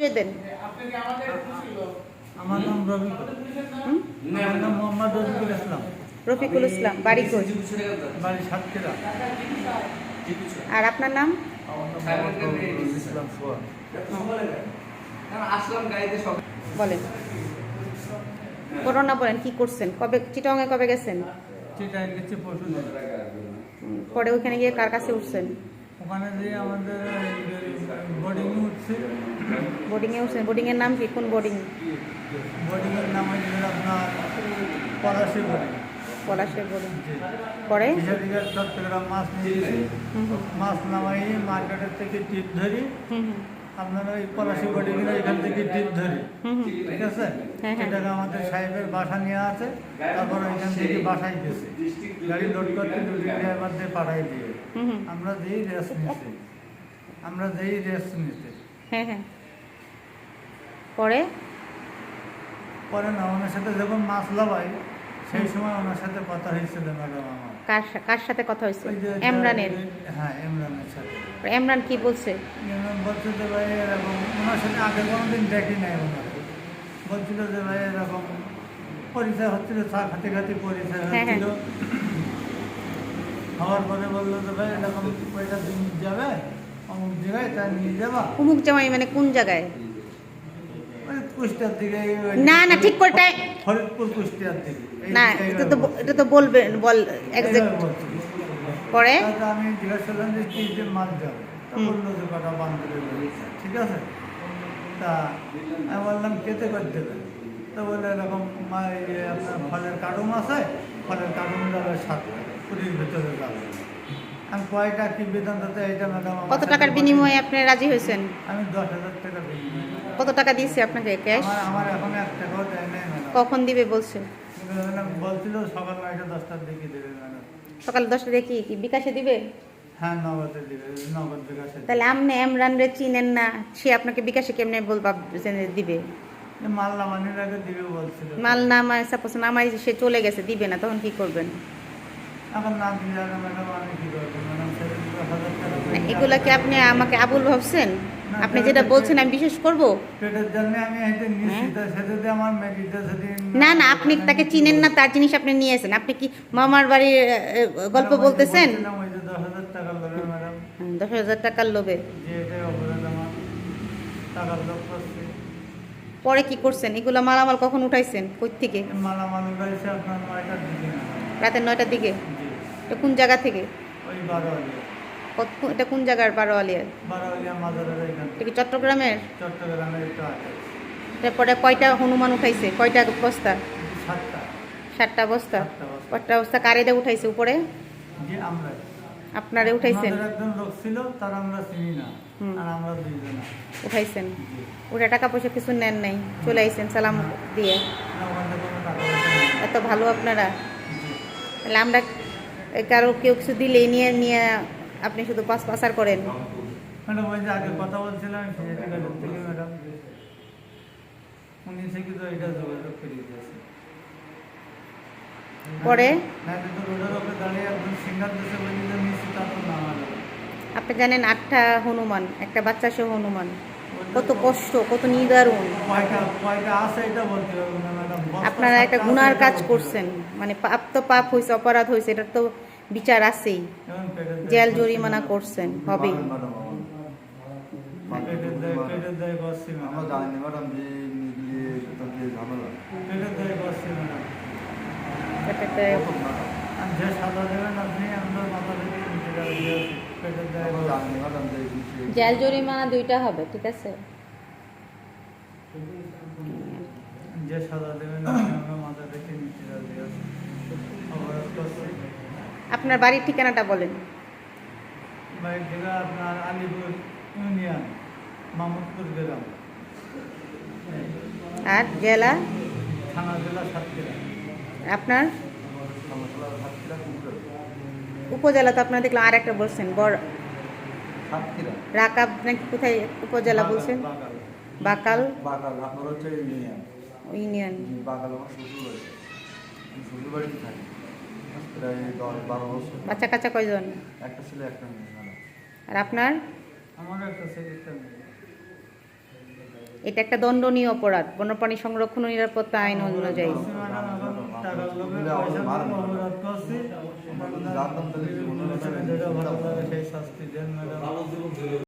দেন। আমার নাম মোহাম্মদ রফিকুল ইসলাম। রফিকুল ইসলাম, বাড়ি কই? বাড়ি সাতক্ষীরা। আর আপনার নাম? ইসলাম সোয়া। বলেন, করোনা বলেন, কি করছেন? কবে চিটাগাঙে কবে গেছেন? চিটাগাং গেছি পরশুদিন। পরে ওখানে গিয়ে কার কাছে উঠছেন? ওখানে যে আমাদের বোর্ডিংয়ে উঠছি। বোর্ডিংয়ে উঠছেন? বোর্ডিংয়ের নাম কি? কোন বোর্ডিং? বোর্ডিংয়ের নাম হচ্ছে আপনার পলাশী বোর্ডিং। পলাশের বোর্ডিং। পরে চট্টগ্রাম মাছ নিয়েছি। মাছ নামাই মার্কেটের থেকে টিপ ধরি। আপনার ওই পলাশী বোর্ডিংয়ের এখান থেকে টিপ ধরি, ঠিক আছে? এটাকে আমাদের সাহেবের বাসা নিয়ে আছে। তারপর ওইখান থেকে বাসায় গেছে, গাড়ি লোড করতে দুটি ড্রাইভার দিয়ে পাঠাই দিয়ে আমরা যেই রেস্ট নিতে হ্যাঁ হ্যাঁ। পরে পরে না ওনার সাথে যখন মাছ লাভাই সেই সময় ওনার সাথে কথা হয়েছিল ম্যাডাম আমার। কার সাথে কথা হয়েছে? ওই যে ইমরানের? হ্যাঁ, ইমরানের সাথে। ইমরান কি বলছে? ইমরান বলছে যে ভাই এরকম, ওনার সাথে আগে কোনোদিন দেখি নাই। ওনার বলছিল যে ভাই এরকম পরিচয় হচ্ছিল, চা খাতে খাতে পরিচয় হচ্ছিল। হওয়ার পরে বললো যে ভাই এরকম ওইটা জিনিস যাবে অমুক জায়গায়, তা নিয়ে যাবা। অমুক জামাই মানে কোন জায়গায়? কুষ্টিয়ার দিকে। না না, ঠিক করে ফরিদপুর কুষ্টিয়ার দিকে। না, এটা তো বলবেন, বল এক্সাক্ট। পরে আমি জিজ্ঞাসা করলাম যে কি যে মাছ যাবে, তা বললো যে কটা বান্ধবের রয়েছে, ঠিক আছে? তা আমি বললাম কেটে করে দেবে। তো বললো এরকম আপনার ফলের কার্টুন আছে, ফলের কার্টুন যাবে 7টা, পুরীর ভেতরে যাবে। আমি কয়টা কি বেতন দিতে, এইটা ম্যাডাম। কত টাকার বিনিময়ে আপনি রাজি হয়েছেন? আমি 10,000 টাকা বিনিময়। কত টাকা দিয়েছে আপনাকে ক্যাশ? আমার এখন 1 টাকাও দেয় নাই ম্যাডাম। কখন দিবে বলছে? বলছিল সকাল 9টা 10টার দিকে দেবে ম্যাডাম। সকাল 10টা দেখি কি বিকাশে দিবে? হ্যাঁ, নগদে দিবে, নগদ বিকাশে। তাহলে আপনি ইমরান রে চিনেন না, সে আপনাকে বিকাশে কেমনে বলবা দিবে? মাল নামানোর আগে দিবে বলছিল। মাল নামায় সাপোজ নামাই সে চলে গেছে, দিবে না, তখন কি করবেন? এখন না দিয়ে ম্যাডাম আমি কি করবো ম্যাডাম? 10,000 টাকা। এগুলা কি আপনি আমাকে আবুল ভাবছেন? আপনি যেটা বলছেন আমি বিশ্বাস করব? পেটের জন্য আমি এটা নিশ্চিত, সেটাতে আমার মেডিটা সেদিন। না না, আপনি তাকে চিনেন না, তার জিনিস আপনি নিয়েছেন। আপনি কি মামার বাড়ির গল্প বলতেছেন? ওই যে 10,000 টাকা লোভে ম্যাডাম। 10,000 টাকার লোভে যে এটাই অপরাধ আমার, টাকার লোভ করছে। পরে কি করছেন? এগুলা মালামাল কখন উঠাইছেন? কই থেকে? মালামাল উঠাইছে আপনার 9টার দিকে না, রাতে 9টার দিকে? জি। এটা কোন জায়গা থেকে? ওই 12আলিয়া। এটা কোন জায়গার? 12আলিয়া? 12আলিয়া মাজারের এখান এটা কি চট্টগ্রামের? চট্টগ্রামের একটু আগে। তারপরে কয়টা হনুমান উঠাইছে? কয়টা বস্তা? 7টা। 7টা বস্তা? 7টা বস্তা। কয়টা বস্তা কারে দিয়ে উঠাইছে উপরে? জি, আমরা। আপনারে উঠাইছেন? আমাদের একজন লোক ছিল, তার আমরা চিনি না, আর আমরা দুইজন উঠাইছেন? ওটা টাকা পয়সা কিছু নেন নাই, চলে আইছেন সালাম দিয়ে? এত ভালো আপনারা। তাহলে আমরা কারো কেউ কিছু দিলে নিয়ে নিয়ে আপনি শুধু পাচার করেন? ম্যাডাম ওই যে আগে কথা বলছিলাম সিলেটের থেকে ম্যাডাম, উনি থেকে তো এটা যোগাযোগ করে দিয়েছে। পরে দাঁড়িয়ে একজন সিঙ্গার দেশে বলি যে নিশ্চিত তা তো না। আপনি জানেন 8টা হনুমান, একটা বাচ্চা সহ হনুমান, কত কষ্ট, কত নিদারুণ। কয়টা আছে এটা বলতে পারবো না ম্যাডাম। আপনারা একটা গুনার কাজ করছেন, মানে পাপ তো পাপ হয়েছে, অপরাধ হয়েছে, এটার তো বিচার আছেই। জেল জরিমানা করছেন, হবেই। জেল জরিমানা 2টা হবে, ঠিক আছে? যে সাদা দেবেন মাথা থেকে নিচে রাজি আছে। আপনার বাড়ির ঠিকানাটা বলেন। বাড়ির ঠিকানা আপনার আলিপুর ইউনিয়ন, মামুদপুর গ্রাম। আর জেলা? থানা জেলা সাতক্ষীরা। আপনার উপজেলা তো আপনার দেখলাম আর একটা বলছেন, রাকাব নাকি কোথায় উপজেলা বলছেন? বাকাল। আপনার হচ্ছে ইউনিয়ন। বাচ্চা কাচ্চা কয়জন? একটা ছেলে একটা মেয়ে। আর আপনার? আমার একটা ছেলে একটা মেয়ে। এটা একটা দণ্ডনীয় অপরাধ বন্যপ্রাণী সংরক্ষণ ও নিরাপত্তা আইন অনুযায়ী। ম্যাডাম এখন টাকার লোভে পয়সা দিয়ে অপরাধ করছি, আপনার বিভিন্ন ছেলে যেটা ভালো লাগে সেই শাস্তি দেন ম্যাডাম।